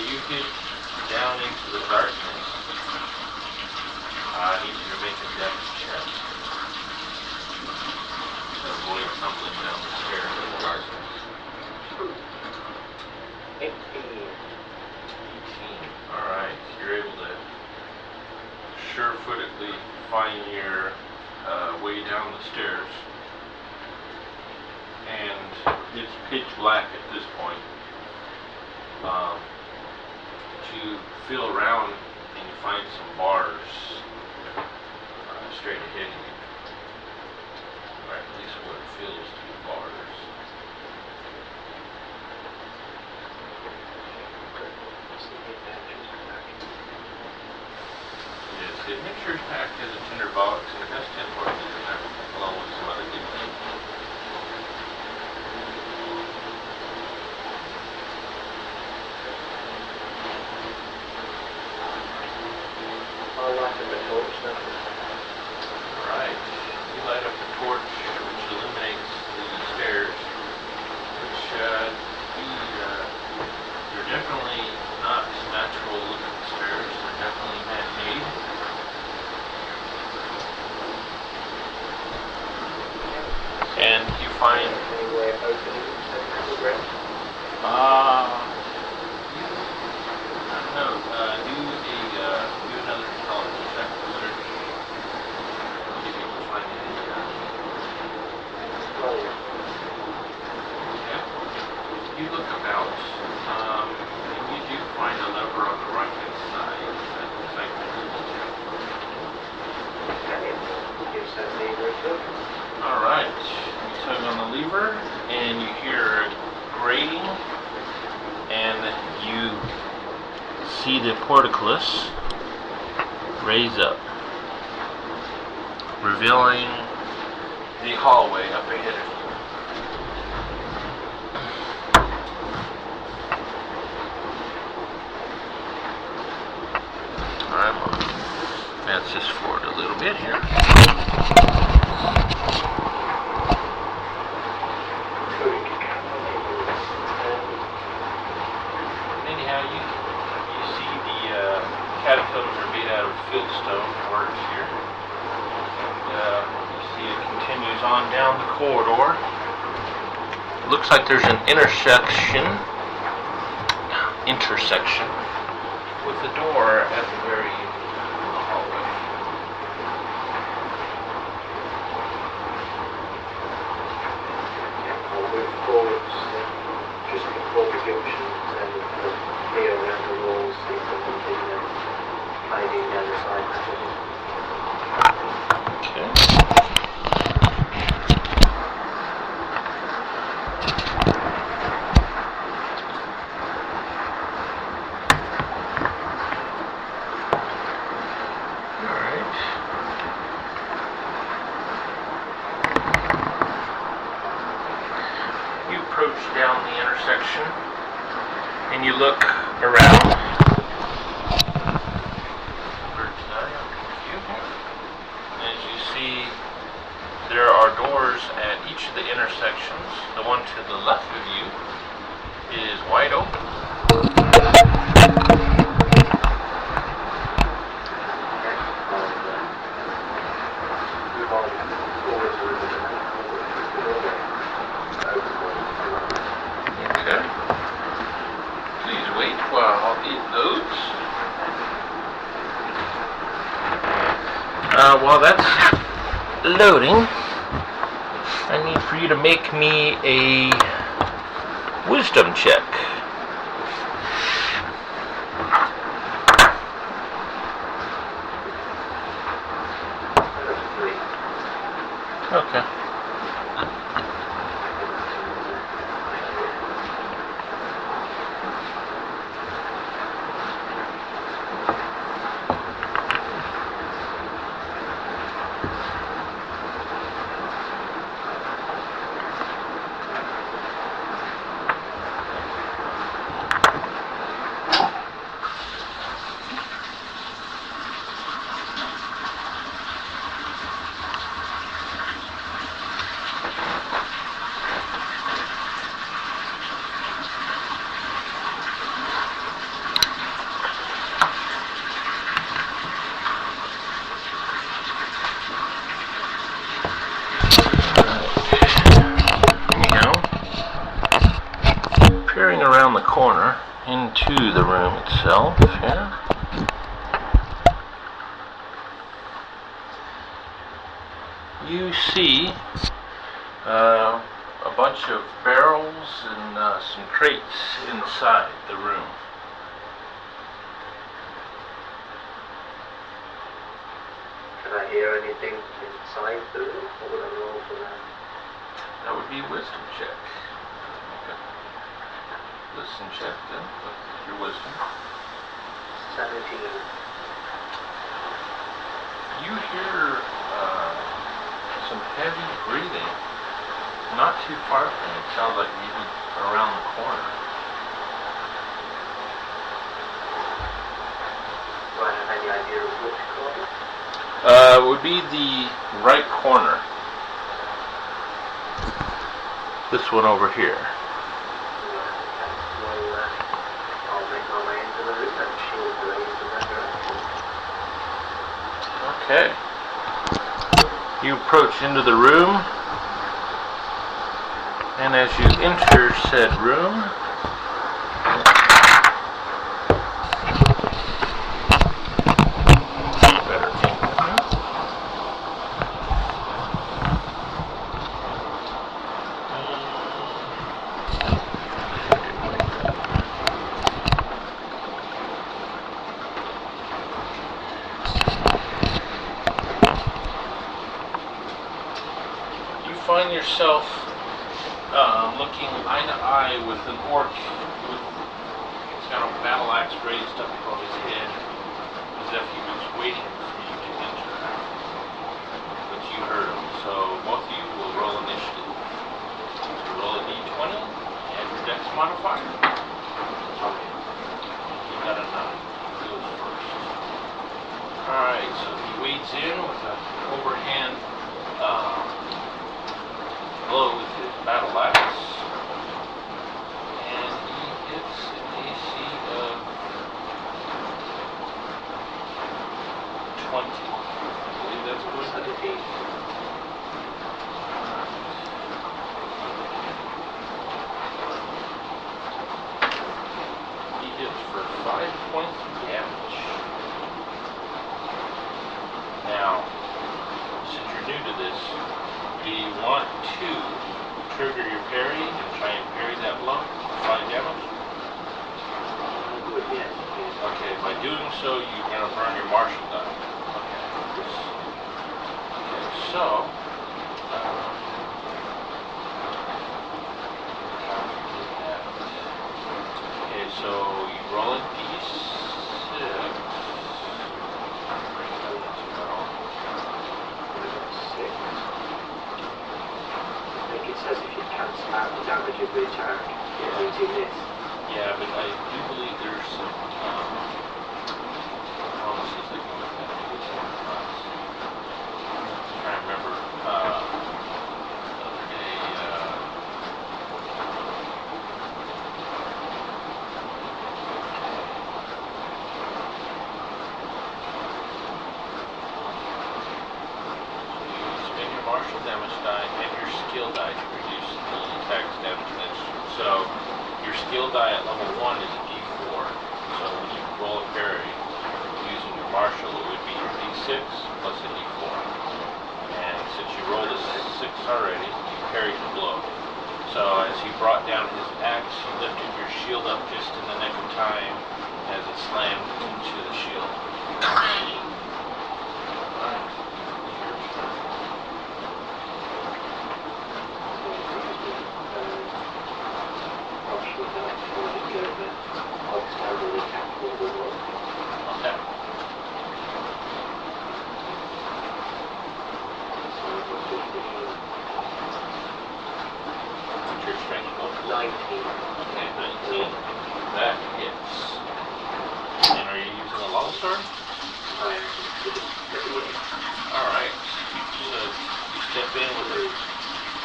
you get down into the darkness, I need you to make a depth check to avoid tumbling down the stairs in the darkness. 18. Alright, you're able to sure-footedly find your way down the stairs. And it's pitch black at this point. You feel around and you find some bars straight ahead of you. Or at least what feels to be bars. Yes, the mixtures pack has a tinder box and it has 10 parts in there, along with some other good things. I'll light up the torch then. Right. You light up the torch, which illuminates the stairs, which you're definitely not natural looking stairs. They're definitely man-made. And you find Any way of opening the ground? I don't know, do another intelligence check, research. See if you can find any, yeah. You look about, and you do find a lever on the right-hand side that looks like the table. Okay, give some lever a tug. Alright, you tug on the lever, and you hear grating, and you see the portcullis raise up, revealing the hallway up ahead of you. Alright, well, advance this forward a little bit here. Anyhow, you see the catacombs are made out of fieldstone works here. And you see it continues on down the corridor. It looks like there's an intersection with a door at the very end of the hallway. I'll move forwards just before the junction and peer around the walls, see if there's anything hiding down the side passages. Okay. Down the intersection and you look around. Bird's eye view. As you see, there are doors at each of the intersections. The one to the left of you is wide open. While that's loading, I need for you to make me a wisdom check. Okay. coming around the corner into the room itself here. You see a bunch of barrels and some crates inside the room. Can I hear anything inside the room? What would I roll for that? That would be a wisdom check. Okay. Listen check then, with your wisdom. 17. You hear some heavy breathing, not too far from you. It sounds like maybe around the corner. Do I have any idea of which corner? It would be the right corner. This one over here. Well, I'll make my way into the room and shield the ladies in that direction. Okay. You approach into the room, and as you enter said room, find yourself looking eye to eye with an orc with he's got a battle axe raised up above his head as if he was waiting for you to enter. But you heard him, so both of you will roll initiative. So roll a d20 and your dex modifier. You got a 9. He goes first. Alright, so he wades in with an overhand blow with his battle axe, and he hits an AC of 20. I believe that's good. 17. He hits for 5 points of damage. Now, since you're new to this, do you want to trigger your parry and try and parry that blow for 5 damage? Yes. Okay, by doing so, you're going to burn your martial die. Okay, so, okay, so you roll a d6. It says if you cancel out the damage of the attack, it means you miss. Yeah, but I do believe there's some bonuses that go with that. Maybe it's one class. I'm trying to remember the other day. So you spend your martial damage die and your skill die to reduce the attack's damage next. So your skill die at level 1 is a d4. So when you roll a parry using your martial, it would be your d6 plus a d4. And since you rolled a 6 already, you parried the blow. So as he brought down his axe, you lifted your shield up just in the nick of time as it slammed into the shield. Alright. Okay. What's your strength level? 19. Okay, 19. That hits. And are you using a longsword? Alright. So you step in with a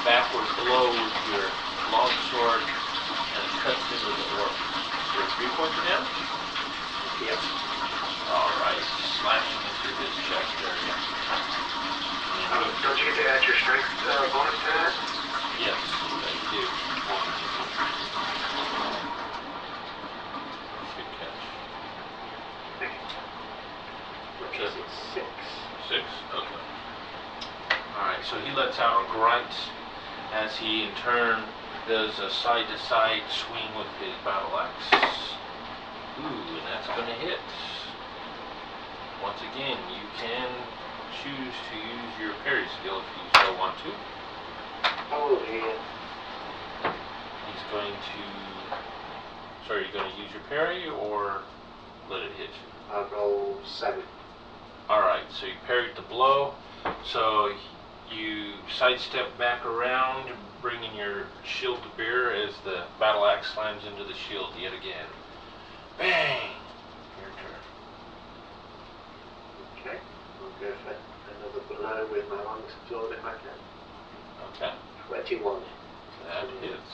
backward blow with your longsword and it cuts into the orc. For 3 points of damage? Yep. Alright. Slashing into his chest area. Don't you get to add your strength bonus to that? Yes, I do. so he lets out a grunt as he in turn does a side-to-side swing with his battle axe. Ooh, and that's going to hit. Once again, you can choose to use your parry skill if you so want to. Oh dear. He's going to... Sorry, are you going to use your parry or let it hit you? I roll 7. Alright, so you parried the blow. So you sidestep back around, bringing your shield to bear as the battle axe slams into the shield yet again. Bang! Your turn. Okay, I'll go for another blow with my long sword if I can. Okay. 21. That hits.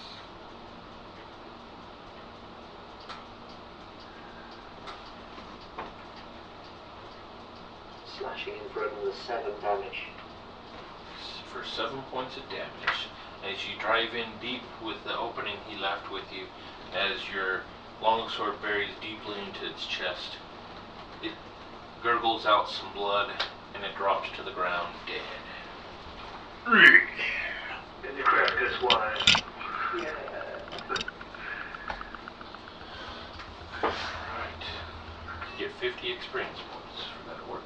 Slashing in for another 7 damage. For 7 points of damage. As you drive in deep with the opening he left with you, as your longsword buries deeply into its chest, it gurgles out some blood and it drops to the ground dead. Did you grab this one? Yeah. Alright. You get 50 experience points for that work.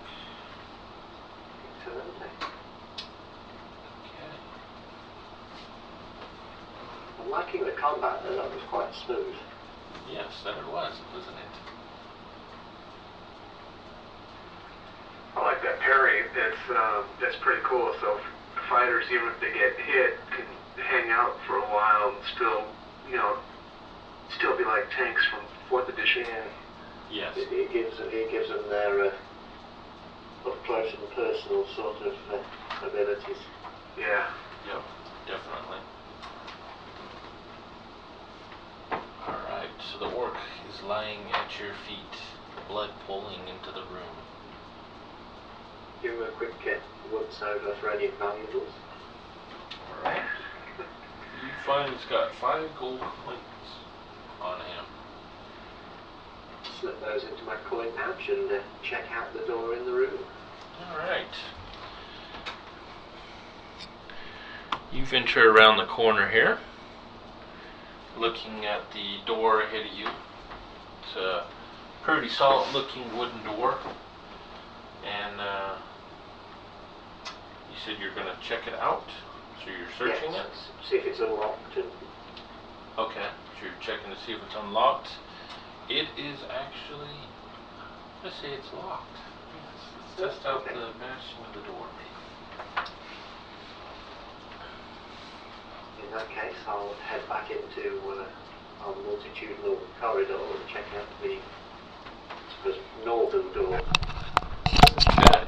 Excellent. Okay. I'm liking the combat though, that was quite smooth. Yes, that it was, wasn't it? I like that parry. That's pretty cool. So fighters, even if they get hit, can hang out for a while and still, still be like tanks from 4th edition. Yeah. Yes. It gives them their up close and personal sort of abilities. Yeah. Yep, definitely. Alright, so the orc is lying at your feet, blood pooling into the room. Give him a quick once over for any valuables. Alright. You find he's got 5 gold coins on him. Slip those into my coin pouch and check out the door in the room. Alright. You venture around the corner here, looking at the door ahead of you. It's a pretty solid looking wooden door. And you said you're going to check it out, so you're searching yes, it? See if it's unlocked. And Okay, so you're checking to see if it's unlocked. It is actually, let's say it's locked. Let's test out the mashing of the door. in that case, I'll head back into our multitudinal corridor and check out the, I suppose, northern door. Okay.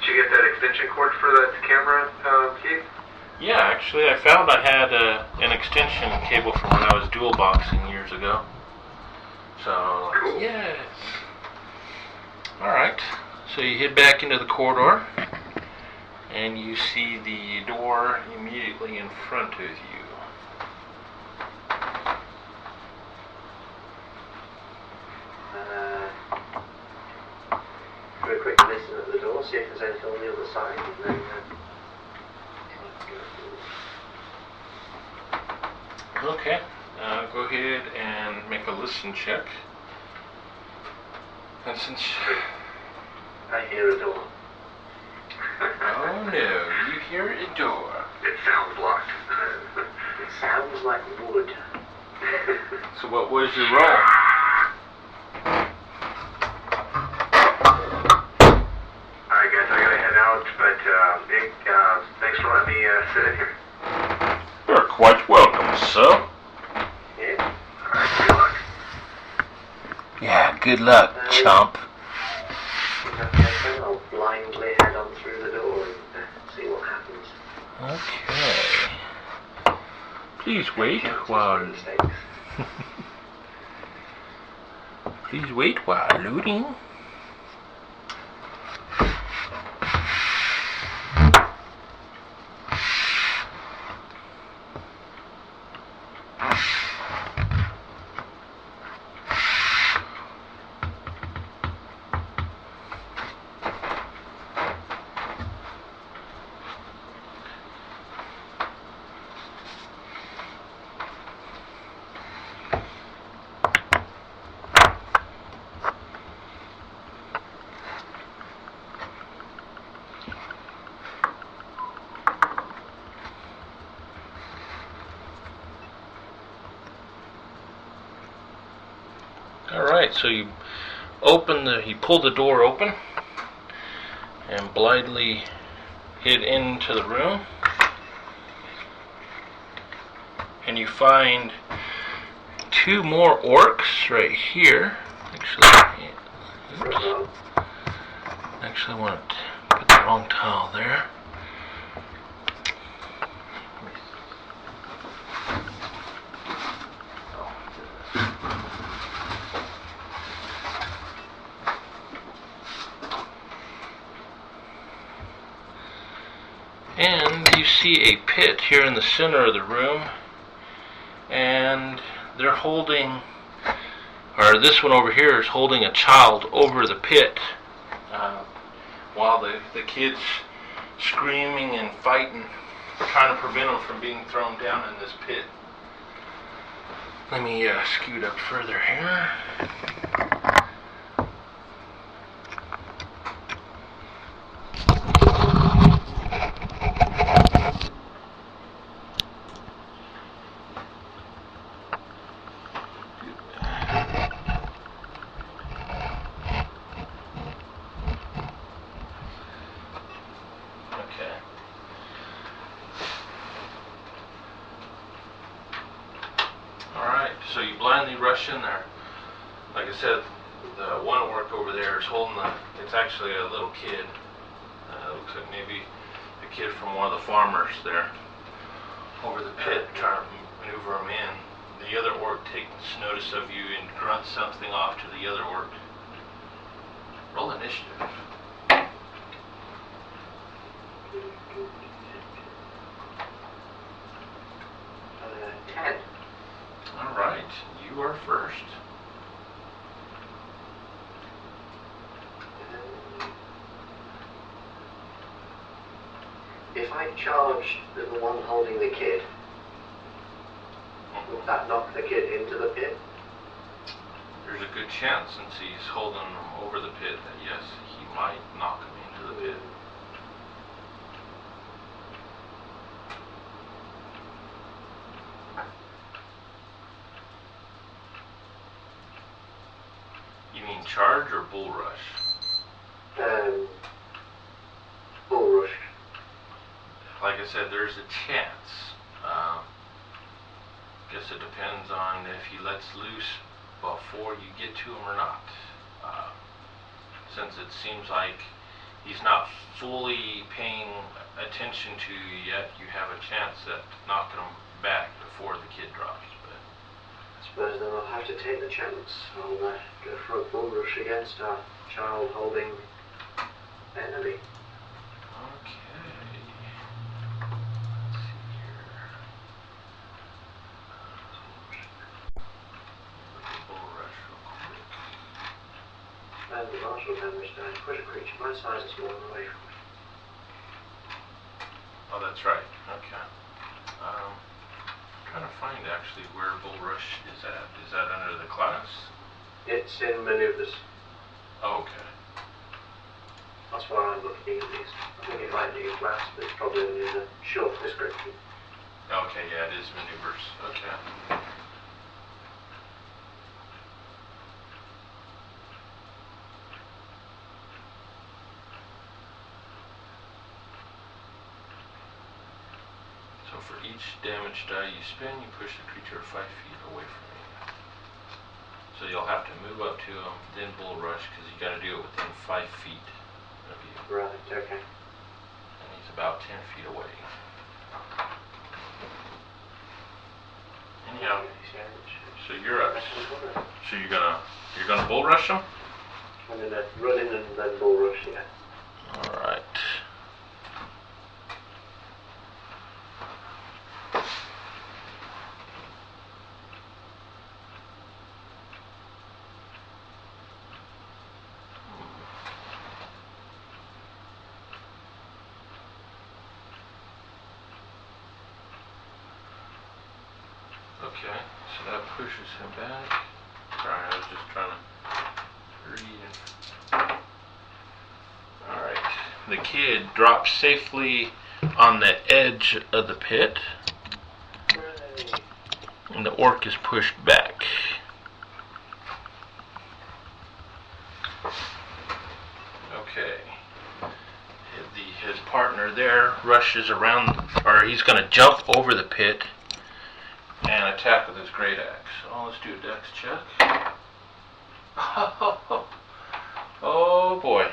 Did you get that extension cord for that camera, Keith? Yeah, actually, I found I had an extension cable from when I was dual boxing years ago. So, Cool. yeah. Alright, so you head back into the corridor, and you see the door immediately in front of you. Do a quick listen at the door, see if there's anything on the other side, and then Okay, go ahead and make a listen check. And since... I hear a door. Oh no, you hear a door. It sounds locked. It sounds like wood. So what was your roll? Alright guys, I gotta head out, but Nick, thanks for letting me sit in here. You're quite welcome, sir. Yeah? Alright, good luck. Yeah, good luck, chump. In that case then, I'll blindly head on through the door and see what happens. Okay. Please wait while... Mistakes. Please wait while looting. Alright, so you pull the door open and blindly head into the room, and you find two more orcs right here. Actually, oops. Actually, I want to put the wrong tile there. And you see a pit here in the center of the room, and they're holding, or this one over here is holding a child over the pit, while the kid's screaming and fighting, trying to prevent them from being thrown down in this pit. Let me scoot up further here. So you blindly rush in there. Like I said, the one orc over there is holding it's actually a little kid. Looks like maybe the kid from one of the farmers there over the pit, trying to maneuver him in. The other orc takes notice of you and grunts something off to the other orc. Roll initiative. 10. Alright, you are first. If I charge the one holding the kid, would that knock the kid into the pit? There's a good chance, since he's holding him over the pit, that yes, he might knock him into the pit. You mean charge or bull rush? Bull rush. Like I said, there's a chance. Guess it depends on if he lets loose before you get to him or not. Since it seems like he's not fully paying attention to you yet, you have a chance at knocking him back before the kid drops. But I suppose then I'll have to take the chance. I'll go for a bull rush against a child holding enemy. And the martial damage dice. Push a creature my size is more away from me. Oh, that's right. Okay. Trying to find actually where Bull Rush is at. Is that under the class? It's in maneuvers. Oh, okay. That's why I'm looking at these. I think it might be a class, but it's probably only in a short description. Okay, yeah, it is maneuvers. Okay. So for each damage die you spend, you push the creature 5 feet away from you. So you'll have to move up to him, then Bull Rush, because you got to do it within 5 feet of you. Right, okay. And he's about 10 feet away. Anyhow, so you're up. So you're gonna Bull Rush him? I'm gonna run in and then bull rush, yeah. Alright. Okay, so that pushes him back. Sorry, I was just trying to read. Alright, the kid drops safely on the edge of the pit, and the orc is pushed back. partner there rushes around, or he's going to jump over the pit and attack with his great axe. So let's do a dex check. Oh boy.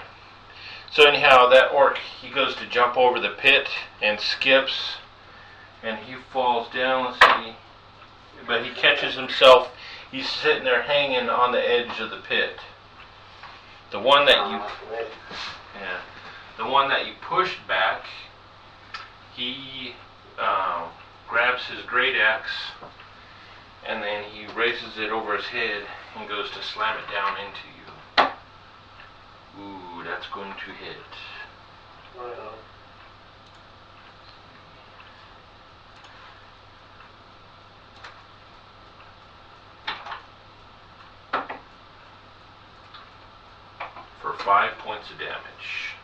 So anyhow, that orc, he goes to jump over the pit and skips, and he falls down. Let's see. But he catches himself. He's sitting there hanging on the edge of the pit. The one that you pushed back, he grabs his great axe, and then he raises it over his head and goes to slam it down into you. Ooh, that's going to hit. For 5 points of damage.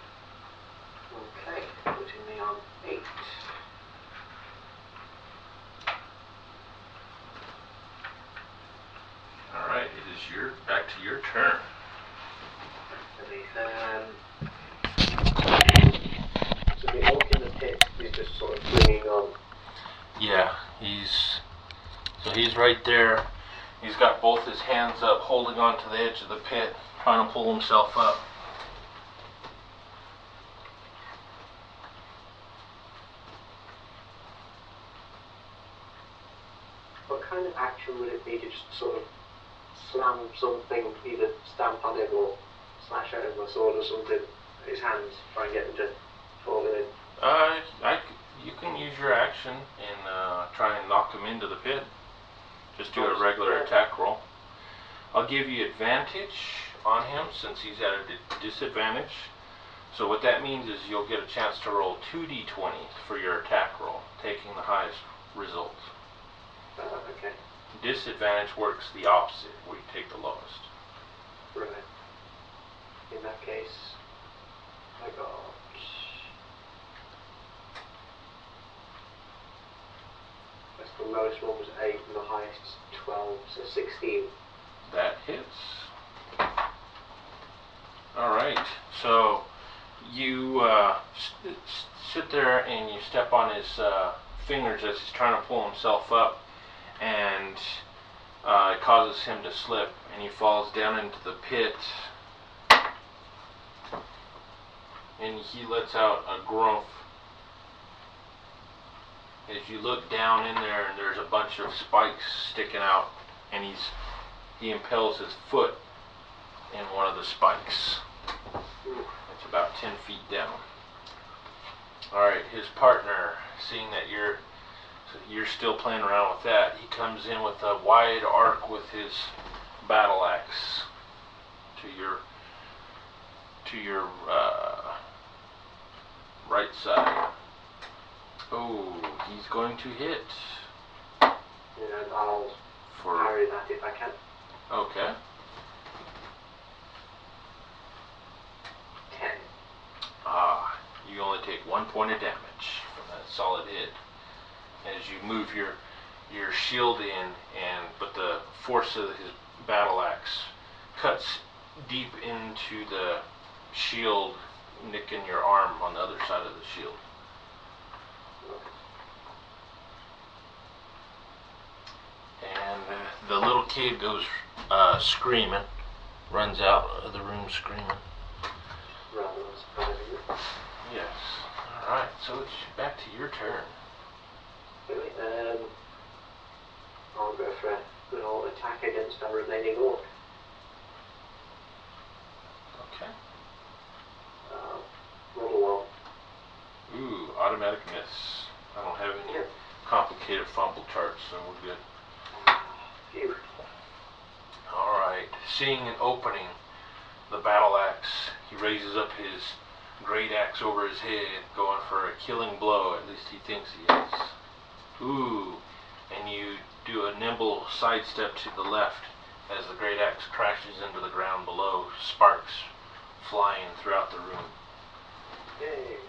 Okay, putting me on 8. Alright, it is back to your turn. So the orc in the pit is just sort of clinging on. Yeah, he's right there. He's got both his hands up, holding on to the edge of the pit, trying to pull himself up. What kind of action would it be to just sort of slam something, either stamp on him or slash at him with a sword or something, his hands, try and get him to fall in? You can use your action and try and knock him into the pit. Just do a regular attack roll. I'll give you advantage on him since he's at a disadvantage. So what that means is you'll get a chance to roll 2d20 for your attack roll, taking the highest result. Okay. Disadvantage works the opposite, where you take the lowest. Right. In that case, I got... That's the lowest one was 8 and the highest 12, so 16. That hits. Alright, so you sit there and you step on his fingers as he's trying to pull himself up, and it causes him to slip, and he falls down into the pit, and he lets out a groan. As you look down in there, and there's a bunch of spikes sticking out, and he impales his foot in one of the spikes. It's about 10 feet down. Alright, his partner, seeing that you're still playing around with that, he comes in with a wide arc with his battle axe to your right side. Oh, he's going to hit. And I'll parry that if I can. Okay. 10. Ah, you only take 1 point of damage from that solid hit. As you move your shield in, but the force of his battle axe cuts deep into the shield, nicking your arm on the other side of the shield. And the little kid goes screaming, runs out of the room screaming. Rather surprisingly. Yes. Alright, so it's back to your turn. Really? I'll go for a good old attack against our remaining orc. Okay. Roll a 1. Ooh, automatic miss. I don't have any complicated fumble charts, so we're good. Phew. Alright, seeing an opening, the battle axe, he raises up his great axe over his head, going for a killing blow, at least he thinks he is. Ooh, and you do a nimble sidestep to the left as the great axe crashes into the ground below, sparks flying throughout the room. Yay.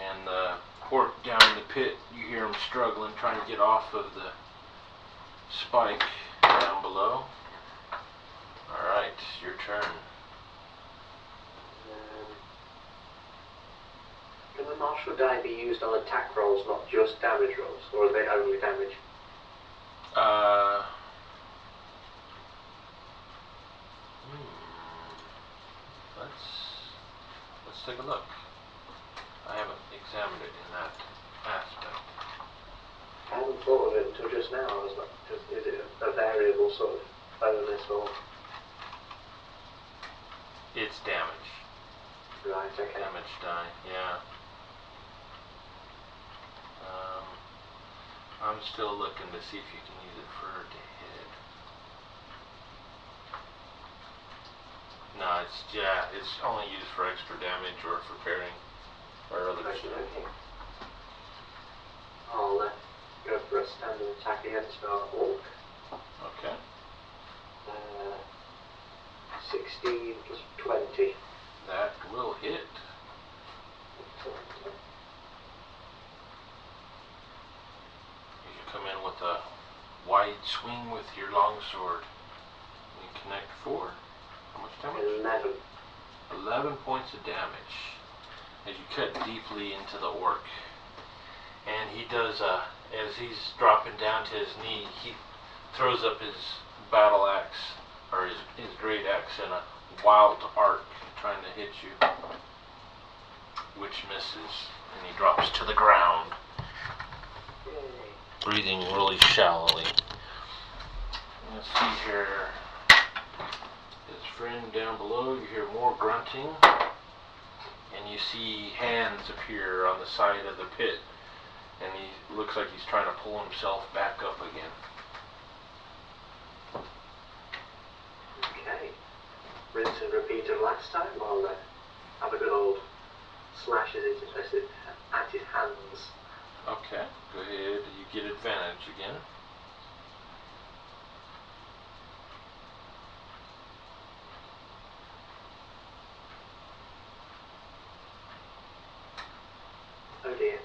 And the orc down in the pit, you hear him struggling, trying to get off of the spike down below. Alright, your turn. martial die be used on attack rolls, not just damage rolls, or are they only damage? Let's take a look. I haven't examined it in that aspect. I hadn't thought of it until just now. I was like, is it a variable sort of bonus or? It's damage. Right, okay. Damage die, yeah. I'm still looking to see if you can use it for to hit. No, it's only used for extra damage or for parrying or other stuff. Okay. I'll go for a standard attack against our orc. Okay. 16 plus 20. That will hit. You come in with a wide swing with your longsword. You connect 4. How much damage? 11. 11 points of damage as you cut deeply into the orc. And he does, as he's dropping down to his knee, he throws up his battle axe, or his great axe, in a wild arc, trying to hit you, which misses, and he drops to the ground, breathing really shallowly. Let's see here. His friend down below, you hear more grunting, and you see hands appear on the side of the pit, and he looks like he's trying to pull himself back up again. Okay. Rinse and repeat of last time. I'll have a good old slash as it's interested at his hands. Okay, go ahead. You get advantage again. Oh dear.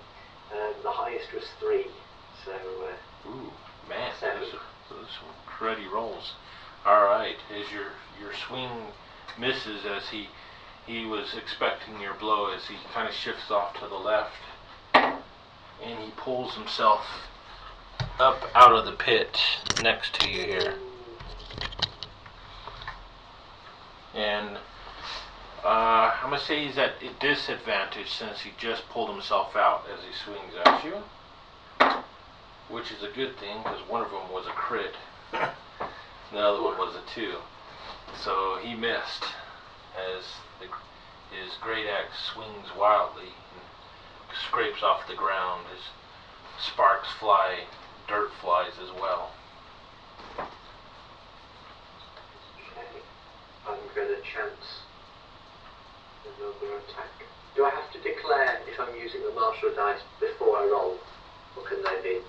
The highest was 3, so. Ooh, man, 7. those are some cruddy rolls. All right, as your swing misses, as he was expecting your blow, as he kind of shifts off to the left, and he pulls himself up out of the pit next to you here. And I'm going to say he's at a disadvantage since he just pulled himself out as he swings at you, which is a good thing because one of them was a crit. The other one was a 2. So he missed as his great axe swings wildly and scrapes off the ground as sparks fly, dirt flies as well. Okay. I'm going to chance another attack. Do I have to declare if I'm using the martial dice before I roll? Or can they be?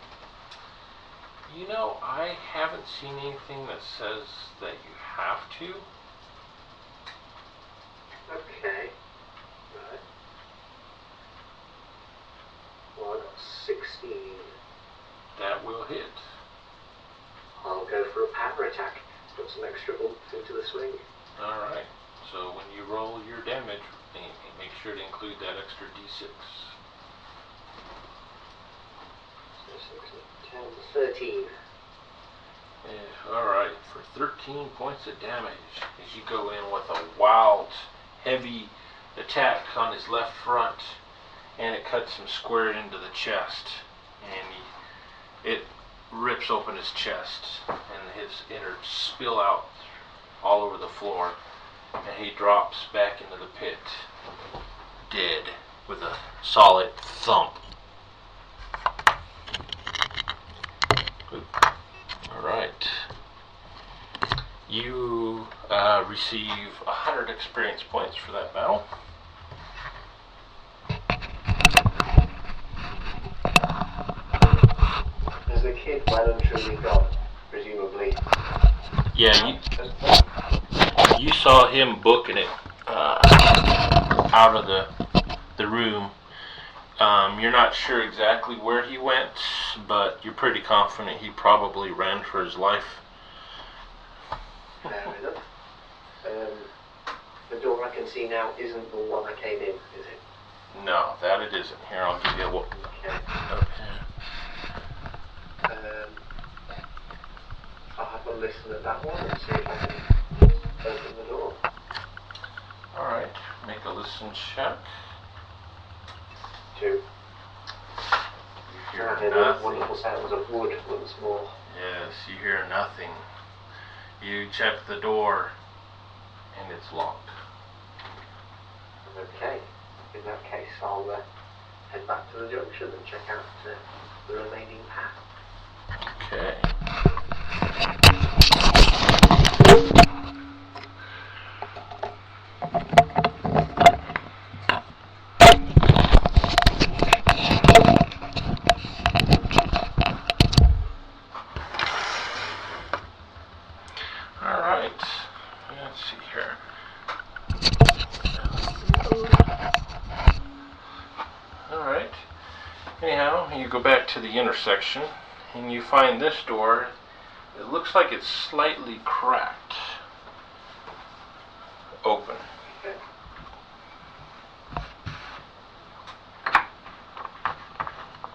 You know, I haven't seen anything that says that you have to. Okay. Right. Well, I got 16. That will hit. I'll go for a power attack. Put some extra oomph into the swing. Alright, so when you roll your damage, make sure to include that extra d6. 10, 13. Alright, for 13 points of damage, as you go in with a wild, heavy attack on his left front, and it cuts him square into the chest, and it rips open his chest, and his innards spill out all over the floor, and he drops back into the pit, dead, with a solid thump. Alright. You receive 100 experience points for that battle. Is the kid well and truly gone, presumably? Yeah, you saw him booking it out of the room. You're not sure exactly where he went, but you're pretty confident he probably ran for his life. Fair enough. The door I can see now isn't the one I came in, is it? No, that it isn't. Here, I'll give you a look. Okay. Okay. I'll have a listen at that one and see if I can open the door. Alright, make a listen check. 2. You hear I hear the nothing. wonderful sounds of wood once more. Yes, you hear nothing. You check the door, and it's locked. Okay. In that case, I'll head back to the junction and check out the remaining path. Okay. Alright. Let's see here. Alright. Anyhow, you go back to the intersection and you find this door. It looks like it's slightly cracked open. Okay.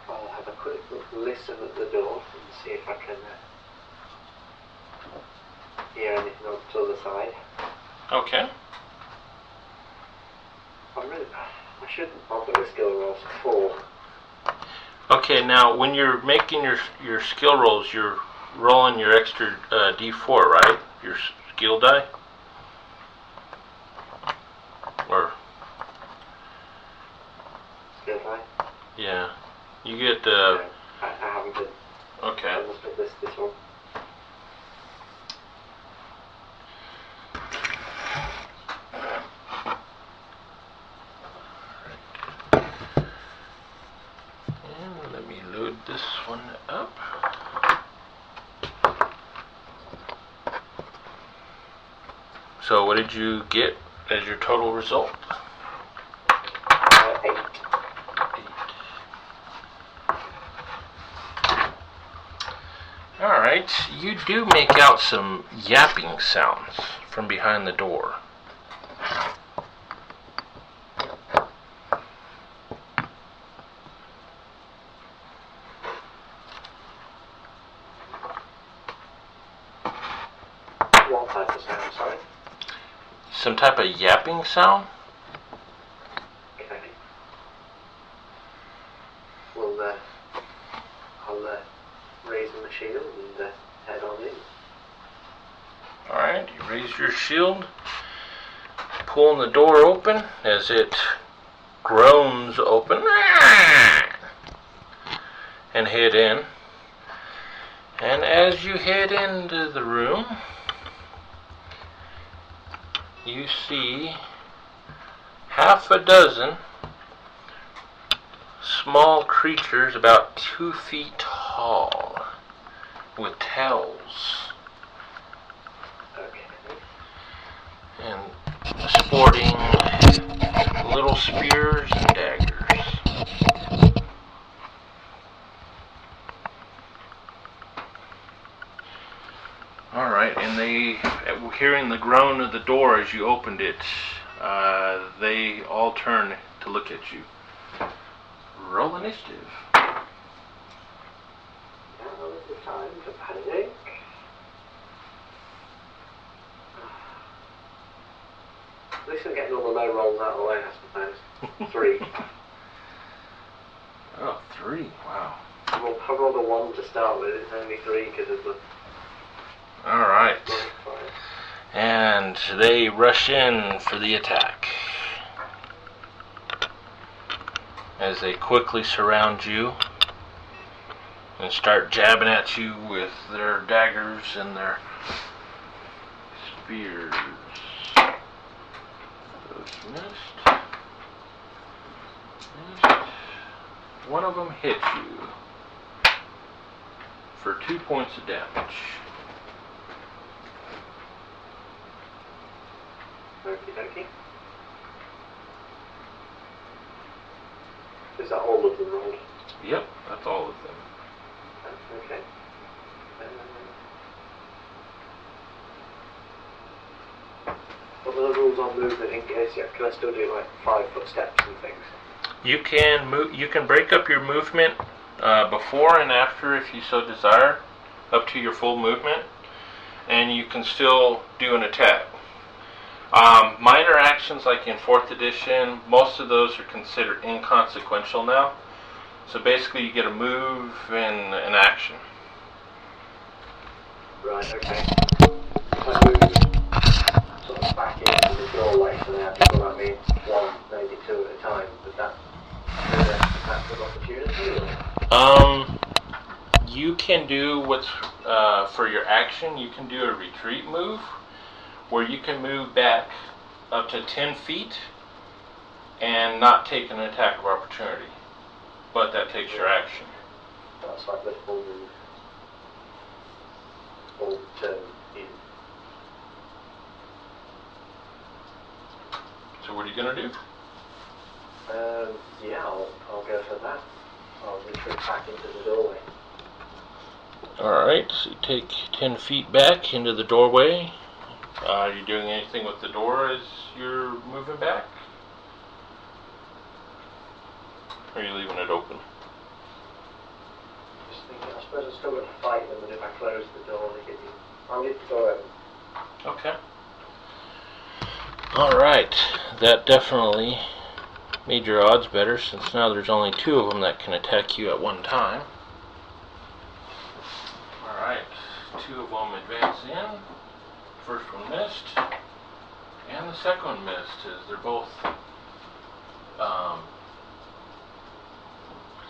I'll have a quick listen at the door and see if I can hear anything on the other side. Okay. I shouldn't bother with skill rolls 4. Okay, now when you're making your skill rolls, you're rolling your extra D4, right? Your skill die? Or, Skill die? yeah. You get, No, I haven't been. okay. I must have missed this one. And let me load this one up. So what did you get as your total result? 8. 8. Alright, you do make out some yapping sounds from behind the door. What type of sound, sorry? Some type of yapping sound? Okay. Well, I'll raise my shield and head on in. Alright, you raise your shield, pulling the door open as it groans open, and head in. And as you head into the room, you see half a dozen small creatures about 2 feet tall with tails Okay. and sporting little spears and daggers. Alright, and hearing the groan of the door as you opened it, they all turn to look at you. Roll initiative. Now is the time to panic. At least I'm getting all the low rolls out of the way, I suppose. 3. Oh, 3. Wow. I rolled a 1 to start with, it's only 3 because of the Alright. modifier. And they rush in for the attack. As they quickly surround you and start jabbing at you with their daggers and their spears. Those missed. One of them hits you for 2 points of damage. Okie dokie. Is that all of them rolled? Yep, that's all of them. Okay. What are the rules on movement in case, yeah, can I still do like 5 foot steps and things? You can move. You can break up your movement before and after, if you so desire, up to your full movement, and you can still do an attack. Minor actions, like in 4th edition, most of those are considered inconsequential now. So basically, you get a move and an action. Right, okay. If I move sort of back into the doorway, so they have to go at me one, maybe two at a time, would that be an attack of opportunity? Or? You can do what's for your action. You can do a retreat move, where you can move back up to 10 feet and not take an attack of opportunity, but that takes your action. That's like the full turn in. So what are you going to do? Yeah, I'll go for that. I'll retreat back into the doorway. Alright, so you take 10 feet back into the doorway. Are you doing anything with the door as you're moving back? Or are you leaving it open? Just thinking, I suppose I'm still going to fight them, and if I close the door, they get you. I'll leave the door open. Okay. Alright, that definitely made your odds better, since now there's only 2 of them that can attack you at one time. Alright, 2 of them advance in. First one missed, and the second one missed, as they're both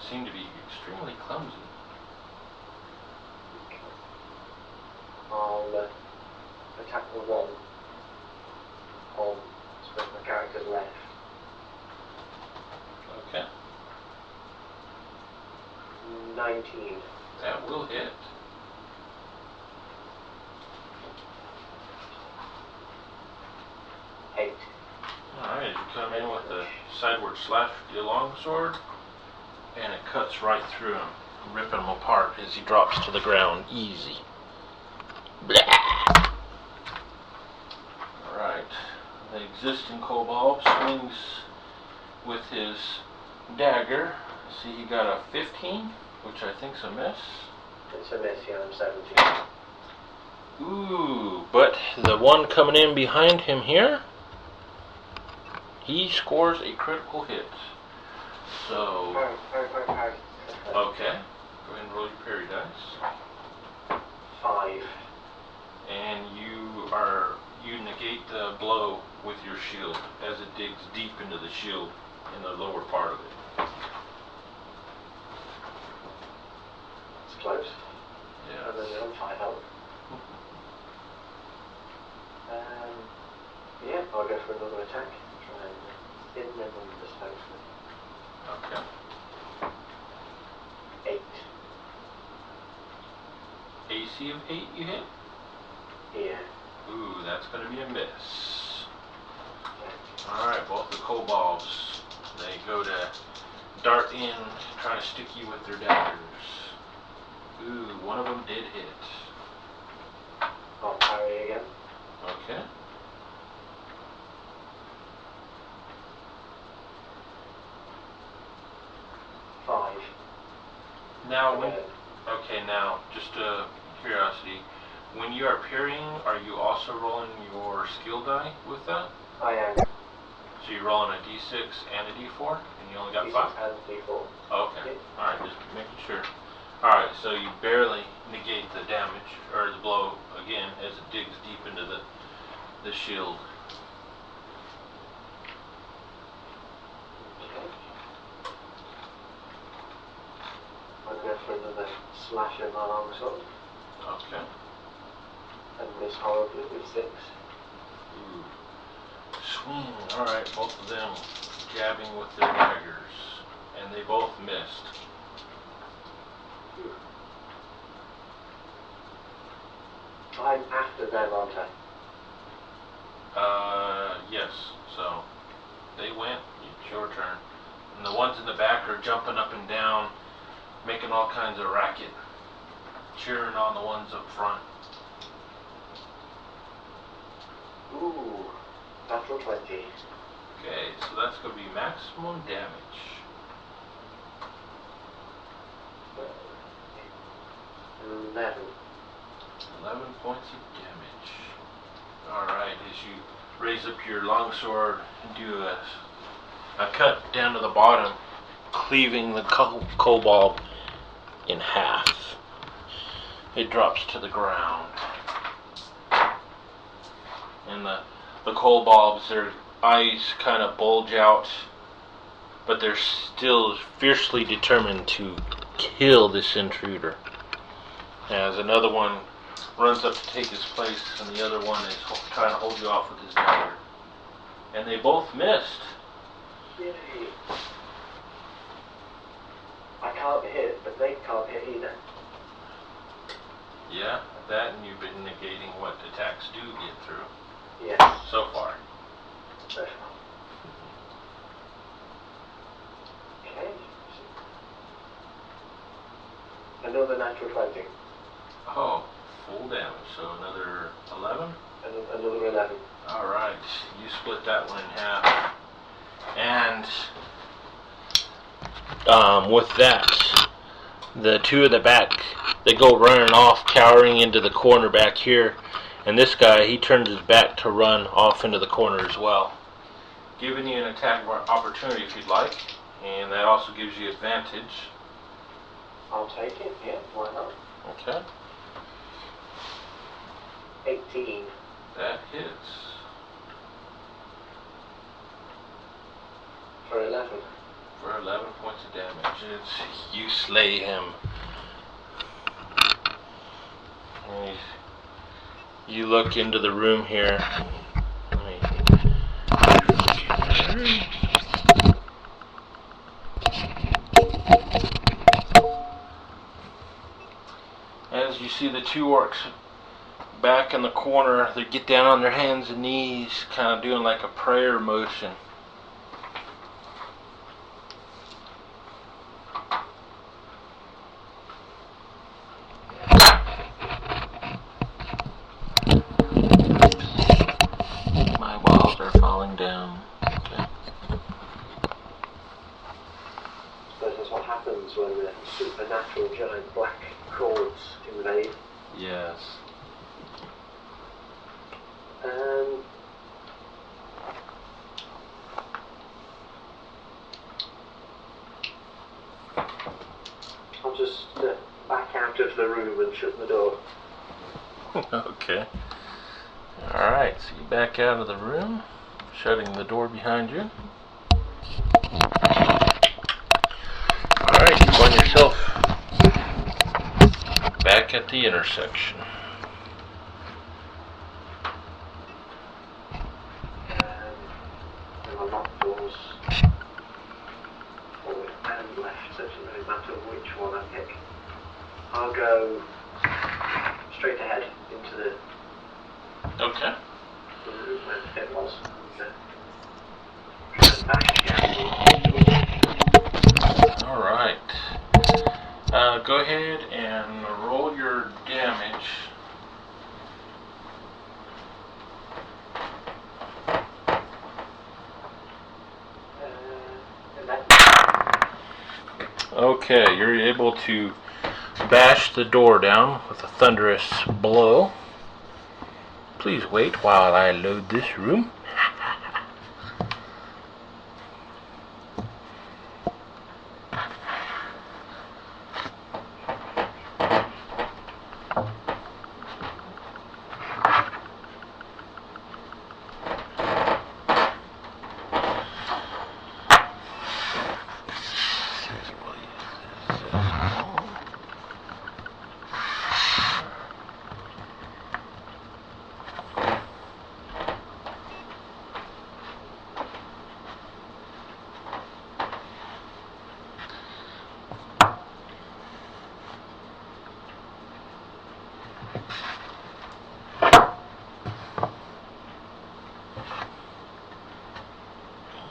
seem to be extremely clumsy. I'll attack the one on my character's left. Okay. 19. That will hit. Alright, you come in with the sideward slash with your longsword, and it cuts right through him, ripping him apart as he drops to the ground. Easy. Blah. Alright, the existing kobold swings with his dagger. See, he got a 15, which I think's a miss. It's a miss, yeah, I'm 17. Ooh, but the one coming in behind him here, he scores a critical hit. So, okay, go ahead and roll your parry dice. 5. And you negate the blow with your shield as it digs deep into the shield in the lower part of it. It's close. Yeah. And then you're on 5 health. Yeah, I'll go for another attack. Try and hit them on the hopefully. Okay. 8. AC of 8 you hit? Yeah. Ooh, that's going to be a miss. Alright, both the kobolds, they go to dart in, trying to stick you with their daggers. Ooh, one of them did hit. I'll parry again. Okay. Now, now, just a curiosity. When you are parrying, are you also rolling your skill die with that? I am. So you're rolling a d6 and a d4, and you only got D6 5? and D4. Oh, okay. Yeah. Alright, just making sure. Alright, so you barely negate the damage, or the blow, again, as it digs deep into the shield. I'll go for another slash in my longsword. Okay. And miss horribly with 6. Ooh. Swing. Alright, both of them jabbing with their daggers. And they both missed. I'm after them, aren't I? Yes. So, they went. It's your turn. And the ones in the back are jumping up and down, making all kinds of racket, cheering on the ones up front. Ooh, natural 20. Okay, so that's going to be maximum damage. 11. 11 points of damage. Alright, as you raise up your longsword and do a cut down to the bottom, cleaving the kobold in half. It drops to the ground. And the kobolds, their eyes kind of bulge out, but they're still fiercely determined to kill this intruder. As another one runs up to take his place, and the other one is trying to hold you off with his dagger. And they both missed. Yay. I can't hit, but they can't hit either. Yeah, that, and you've been negating what attacks do get through. Yes. So far. So far. Okay. Another natural 20. Oh, full damage, so another 11? Another 11. Alright, you split that one in half. And with that, the two in the back, they go running off, cowering into the corner back here. And this guy, he turns his back to run off into the corner as well. Giving you an attack opportunity if you'd like. And that also gives you advantage. I'll take it, yeah, why not? Okay. 18. That hits. For 11. For 11 points of damage. You slay him. And you look into the room here. As you see the two orcs back in the corner, they get down on their hands and knees, kind of doing like a prayer motion. My walls are falling down. Okay. So this is what happens when the supernatural giant black chords invade. Yes. I'll just back out of the room and shut the door. Okay. Alright, so you back out of the room, shutting the door behind you. Alright, you find yourself back at the intersection. There are locked doors forward and left, so it doesn't really matter which one I pick. I'll go straight ahead into the Okay. room where the pit was. And bash again. Alright. Go ahead and roll your damage. Okay, you're able to bash the door down with a thunderous blow. Please wait while I load this room.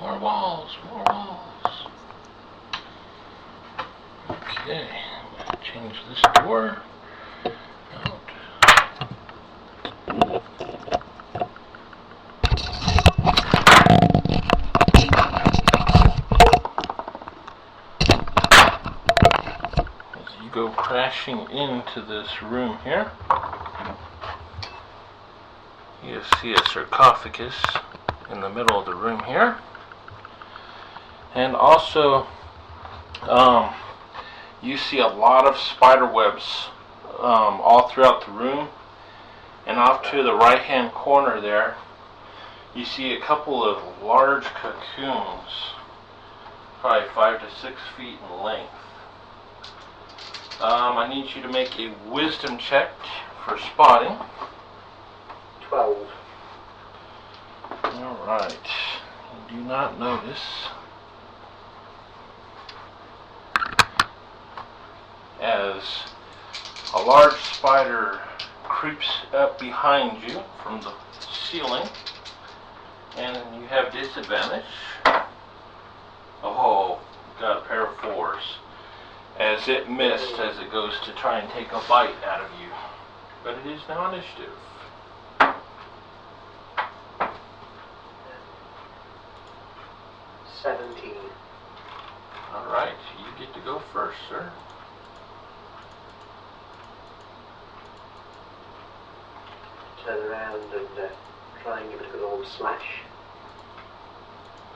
More walls, more walls. Okay, I'm going to change this door out. Let's you go crashing into this room here. You see a sarcophagus in the middle of the room here. And also, you see a lot of spider webs all throughout the room. And off to the right hand corner there, you see a couple of large cocoons, probably 5 to 6 feet in length. I need you to make a wisdom check for spotting. 12. Alright, you do not notice as a large spider creeps up behind you from the ceiling, and you have disadvantage. Oh, got a pair of 4s, as it missed as it goes to try and take a bite out of you. But it is now initiative. 17. Alright, you get to go first, sir. Turn around and try and give it a good old slash.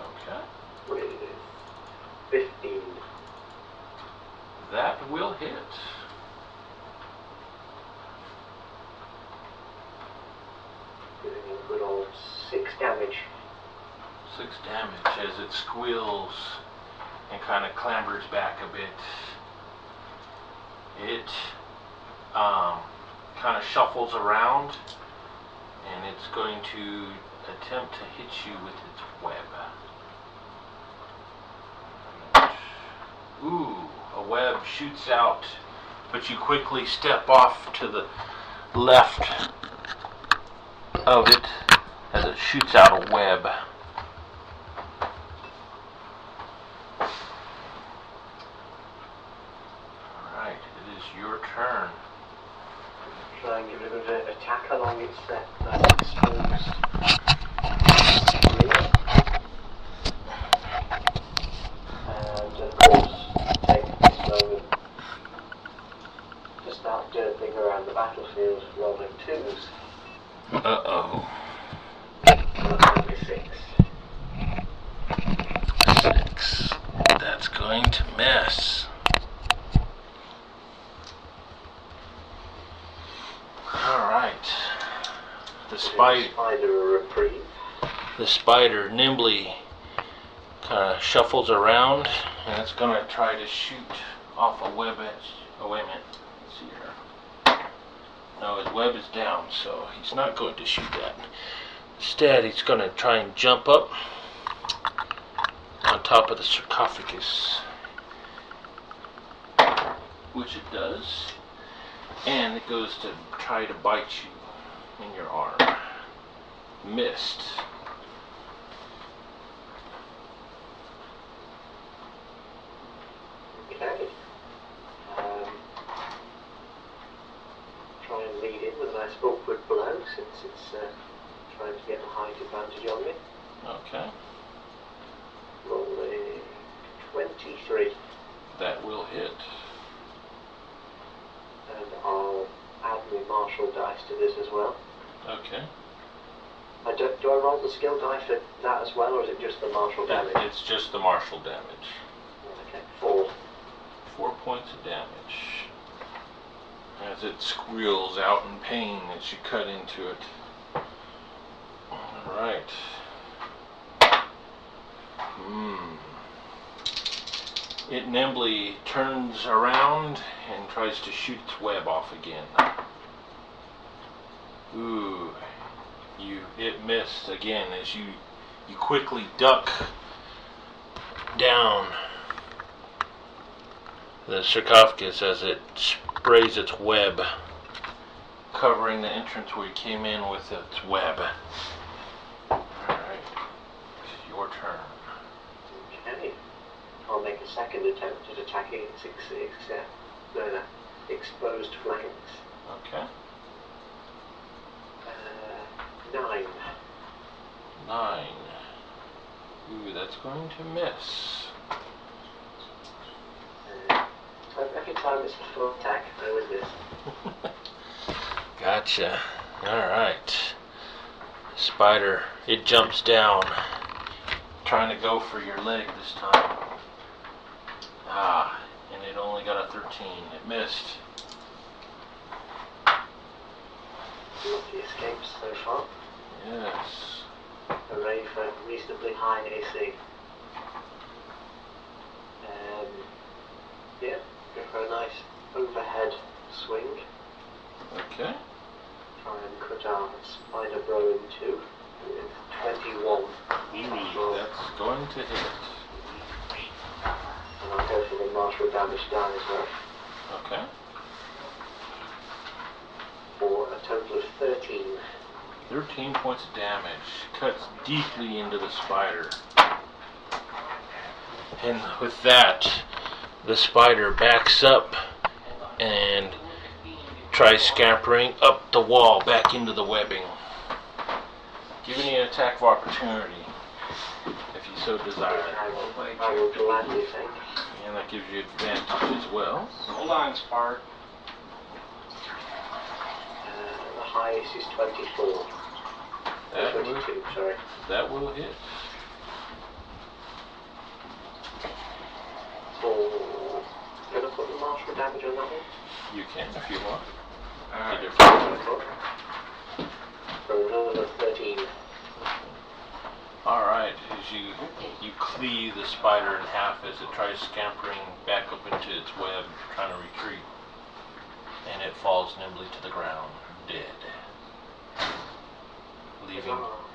Okay. With 15. That will hit. Giving it a good old 6 damage. 6 damage as it squeals and kind of clambers back a bit. It kind of shuffles around, and it's going to attempt to hit you with its web. Ooh, a web shoots out, but you quickly step off to the left of it as it shoots out a web. Alright, it is your turn. Try and give it a good attack along its exposed rear. And of course, take this moment to start derping around the battlefield, rolling 2s. Uh-oh. Only 6. 6. That's going to miss. Alright. The spider a reprieve. The spider nimbly kind of shuffles around, and it's going to try to shoot off a web edge. Oh, wait a minute. Let's see here. No, his web is down, so he's not going to shoot that. Instead, he's going to try and jump up on top of the sarcophagus, which it does, and it goes to try to bite you in your arm. Missed. Okay. Try and lead in with a nice upward blow since it's trying to get the height advantage on me. Okay. Rolling 23. That will hit. And I'll add my martial dice to this as well. Okay. Do I roll the skill die for that as well, or is it just the martial damage? It's just the martial damage. Okay, 4. 4 points of damage. As it squeals out in pain as you cut into it. Alright. It nimbly turns around and tries to shoot its web off again. Ooh. It missed again as you quickly duck down the sarcophagus as it sprays its web, covering the entrance where you came in with its web. Alright, it's your turn. Okay. I'll make a second attempt at attacking its exposed flanks. Okay. 9. 9. Ooh, that's going to miss. I can time it's a full attack, I win this. Gotcha. Alright. Spider, it jumps down, trying to go for your leg this time. And it only got a 13. It missed. Lucky escapes so far. Yes. Hooray for reasonably high AC. Yeah, go for a nice overhead swing. Okay. Try and cut our spider bro in two. With 21. That's going to hit. And I'll go for the martial damage die as well. Okay. For a total of 13. 13 points of damage. Cuts deeply into the spider. And with that, the spider backs up and tries scampering up the wall back into the webbing. Giving you an attack of opportunity if you so desire. I will gladly take. And that gives you advantage as well. Hold on, Spark. The highest is 24. That 22, sorry. That will hit. Oh, can I put the martial damage on that one? You can if you want. Alright. For another 13. Alright, as you cleave the spider in half as it tries scampering back up into its web, trying to retreat. And it falls nimbly to the ground, dead.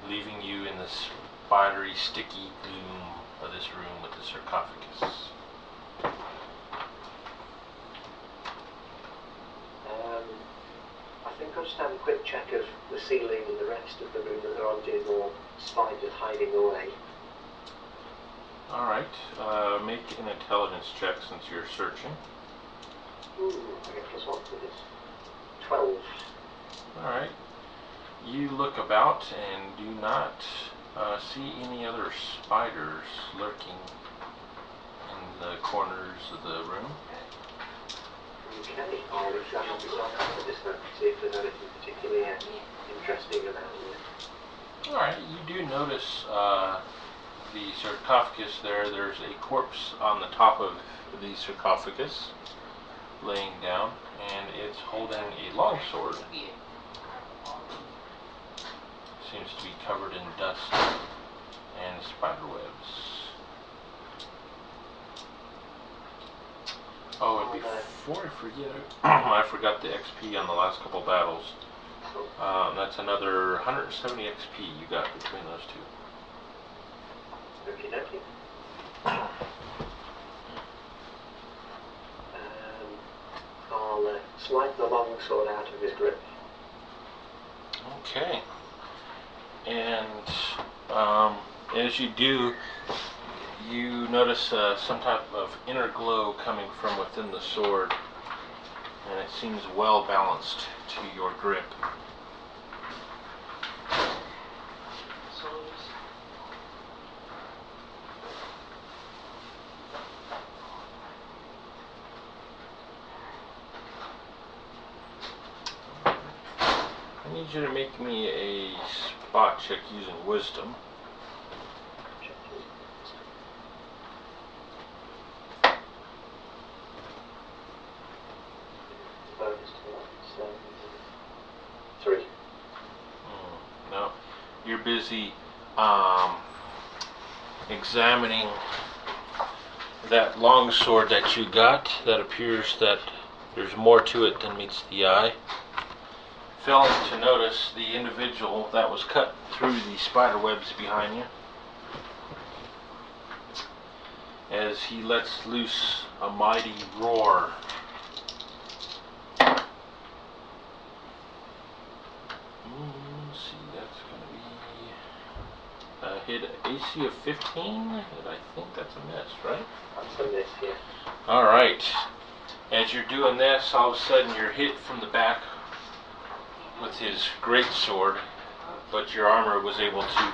Leaving you in the spidery, sticky gloom of this room with the sarcophagus. I think I'll just have a quick check of the ceiling and the rest of the room that there aren't any more spiders hiding away. Alright, make an intelligence check since you're searching. Ooh, I get +1 for this. 12. Alright. You look about and do not see any other spiders lurking in the corners of the room. Okay, I'll examine the sarcophagus then, see if there's anything particularly interesting about it. Alright, you do notice the sarcophagus there. There's a corpse on the top of the sarcophagus laying down, and it's holding a longsword. Seems to be covered in dust and spider webs. Oh, and before I forget, I forgot the XP on the last couple battles. That's another 170 XP you got between those two. Okie dokie. I'll swipe the longsword out of his grip. Okay. And as you do, you notice some type of inner glow coming from within the sword, and it seems well balanced to your grip. I need you to make me a spot check using wisdom. No, you're busy examining that long sword that you got. That appears that there's more to it than meets the eye. Failing to notice the individual that was cut through the spider webs behind you, as he lets loose a mighty roar. Let's see, that's going to be hit AC of 15, and I think that's a miss, right? That's a miss, yeah. Alright, as you're doing this, all of a sudden you're hit from the back with his great sword, but your armor was able to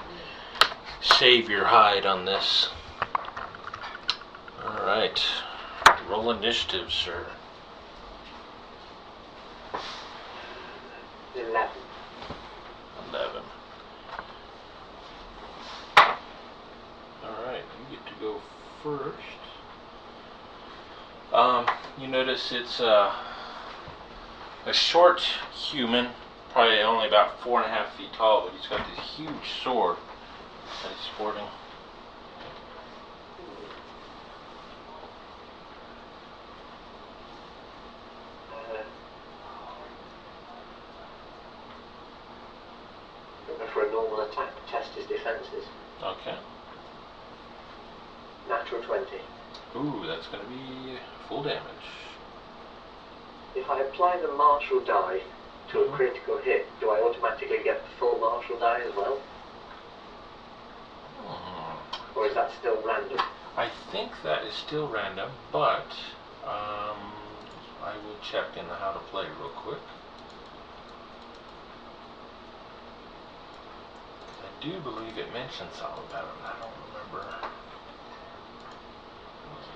save your hide on this. Alright, roll initiative, sir. 11. 11. Alright, you get to go first. You notice it's a short human, probably only about 4.5 feet tall, but he's got this huge sword that he's sporting. For a normal attack, test his defenses. Okay. Natural 20. Ooh, that's going to be full damage. If I apply the martial die to a critical hit, do I automatically get the full martial die as well? Or is that still random? I think that is still random, but I will check in the how to play real quick. I do believe it mentions something about it, I don't remember.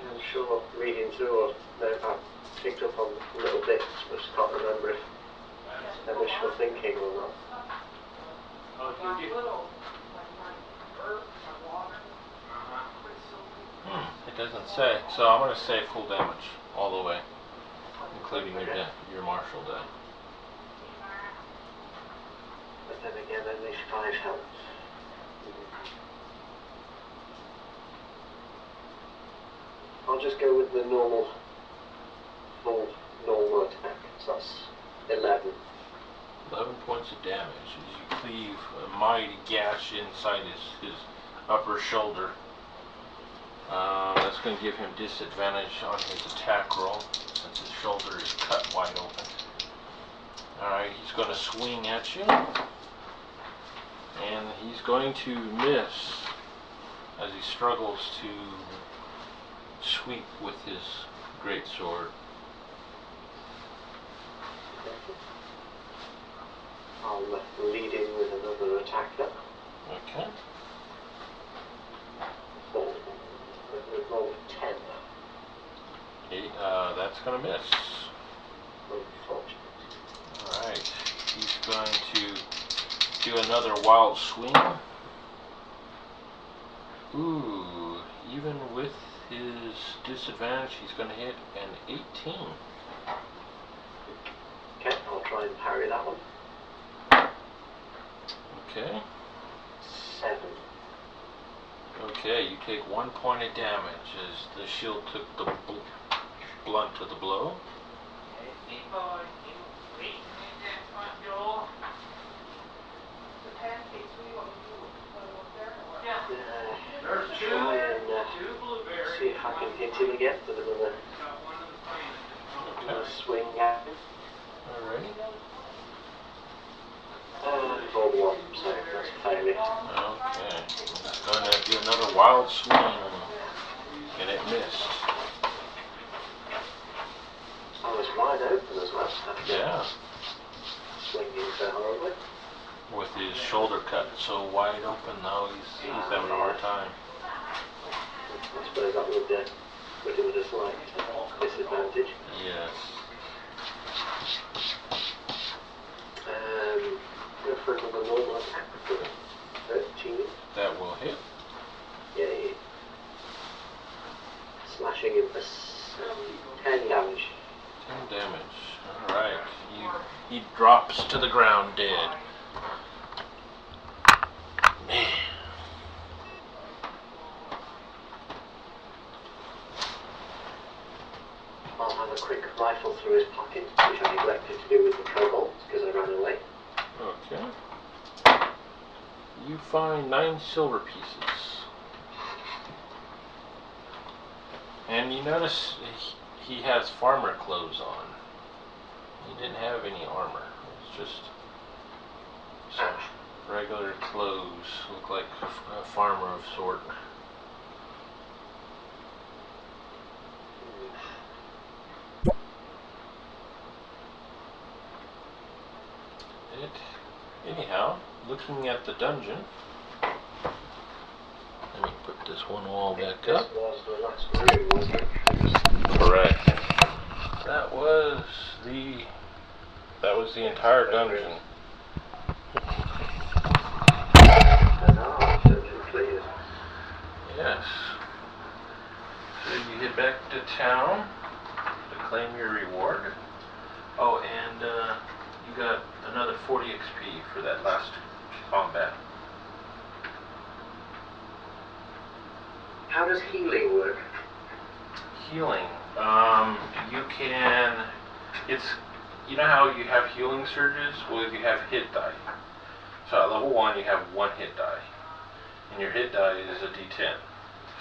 I'm sure reading through or I've picked up on little bits, but just can't remember if they're wishful thinking or not. It doesn't say, so I'm going to say full damage all the way, including your martial die. But then again, only 5 health. I'll just go with the normal, full normal attack. So that's 11. 11 points of damage as you cleave a mighty gash inside his upper shoulder. That's going to give him disadvantage on his attack roll since his shoulder is cut wide open. Alright, he's going to swing at you. And he's going to miss as he struggles to sweep with his greatsword. I'll lead in with another attack then. Okay. Roll 10. That's going to miss. Unfortunate. Alright, he's going to do another wild swing. Ooh, even with his disadvantage, he's going to hit an 18. Okay, I'll try and parry that one. Okay. 7. Okay, you take 1 point of damage as the shield took the blunt of the blow. Try and see if I can hit him again with another swing at him. Alright. Roll 1, so that's a failure. Okay. He's going to do another wild swing, and it missed. I was wide open as well. Yeah. Swinging so horribly. With his shoulder cut so wide open though, he's having a hard time. I suppose that would give it a slight disadvantage. Yes. Go for another normal attack for 13. That will hit. Yay. Slashing him for 10 damage. 10 damage. Alright. He drops to the ground dead. Man. I'll have a quick rifle through his pocket, which I neglected to do with the kobolds because I ran away. Okay. You find 9 silver pieces. And you notice he has farmer clothes on. He didn't have any armor. It's just some regular clothes. Look like a farmer of sort. Anyhow, looking at the dungeon, let me put this one wall back up. This was the last room, wasn't it? Correct. That was the entire dungeon. town to claim your reward. Oh, and you got another 40 XP for that last combat. How does healing work? Healing. You can. It's. You know how you have healing surges? Well, you have hit die. So at level 1, you have 1 hit die. And your hit die is a d10.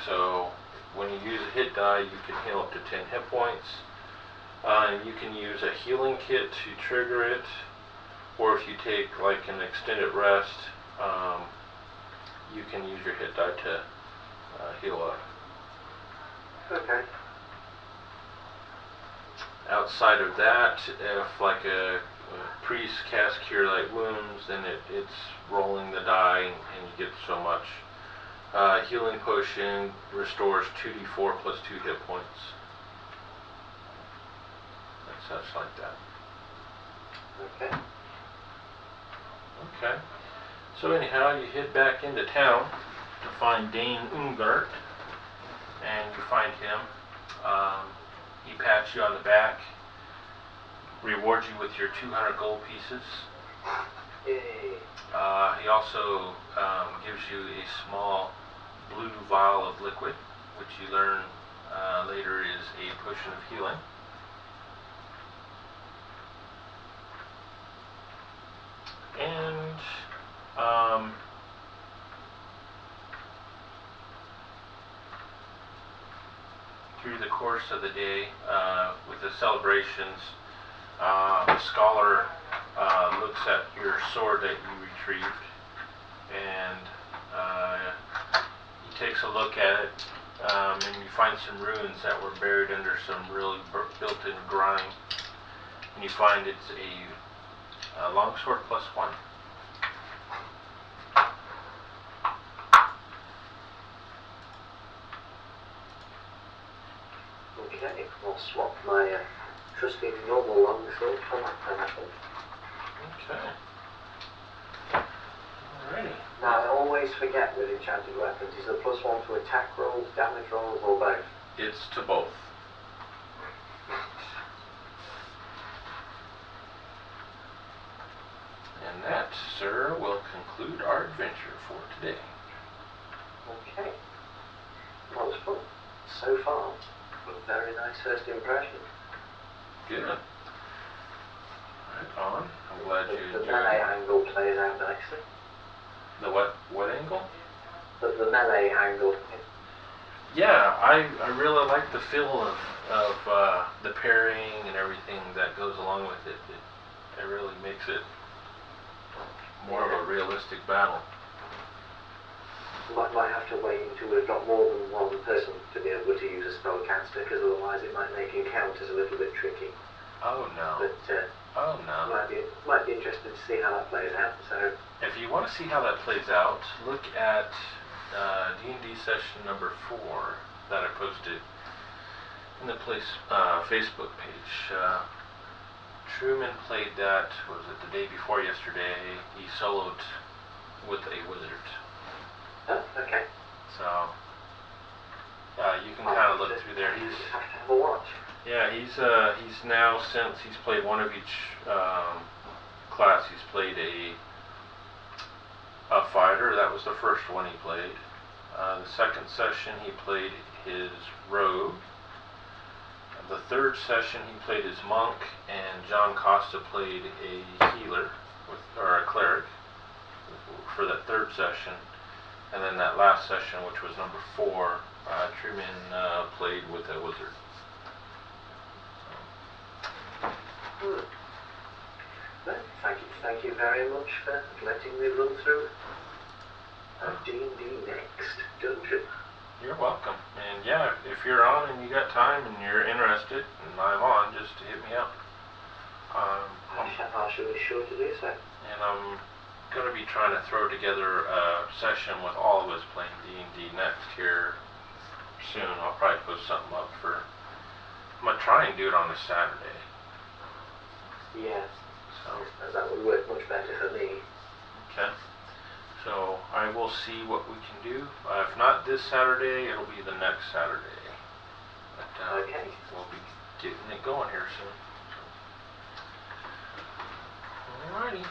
So when you use a hit die, you can heal up to 10 hit points. You can use a healing kit to trigger it. Or if you take like an extended rest, you can use your hit die to heal up. Okay. Outside of that, if like a priest casts Cure Light Wounds, then it's rolling the die and you get so much. Healing Potion restores 2d4 plus 2 hit points. And such like that. Okay. Okay. So anyhow, you head back into town to find Dane Ungart, and you find him. He pats you on the back, rewards you with your 200 gold pieces. Yay. He also gives you a small blue vial of liquid, which you learn later is a potion of healing. And through the course of the day, with the celebrations, the scholar looks at your sword that you retrieved, and he takes a look at it, and you find some runes that were buried under some really built-in grime, and you find it's a longsword +1. Okay, I'll swap my trusty normal longsword for that then, I think. Okay. Alrighty. Now, I always forget with enchanted weapons, is the +1 to attack rolls, damage rolls, or both? It's to both. And that, sir, will conclude our adventure for today. Okay. That was fun. So far, a very nice first impression. Good. Right on. I'm glad you The enjoyed melee it. angle plays out nicely. The what? What angle? The melee angle. Yeah, I really like the feel of the parrying and everything that goes along with it. It really makes it more of a realistic battle. Might have to wait until we've got more than one person to be able to use a spellcaster, because otherwise it might make encounters a little bit tricky. Oh no. But Oh no. might be interesting to see how that plays out. So If you want to see how that plays out, look at D&D session number 4 that I posted in the Facebook page. Truman played that, what was it, the day before yesterday. He soloed with a wizard. oh, okay. So you can kind of look through there. Have to have a watch. Yeah, he's now, since he's played one of each class, he's played a fighter. That was the first one he played. The second session he played his rogue. The third session he played his monk, and John Costa played a healer or a cleric for that third session. And then that last session, which was number 4, Truman played with a wizard. Well, thank you very much for letting me run through D&D next dungeon. You're welcome. And yeah, if you're on and you got time and you're interested, and I'm on, just hit me up. I shall be sure to do so. And I'm going to be trying to throw together a session with all of us playing D&D next here soon. I'll probably post something up for... I'm going to try and do it on a Saturday. Yeah, So, that would work much better for me. okay. So I will see what we can do. If not this Saturday, it'll be the next Saturday. Okay. we'll be getting it going here soon. Alrighty.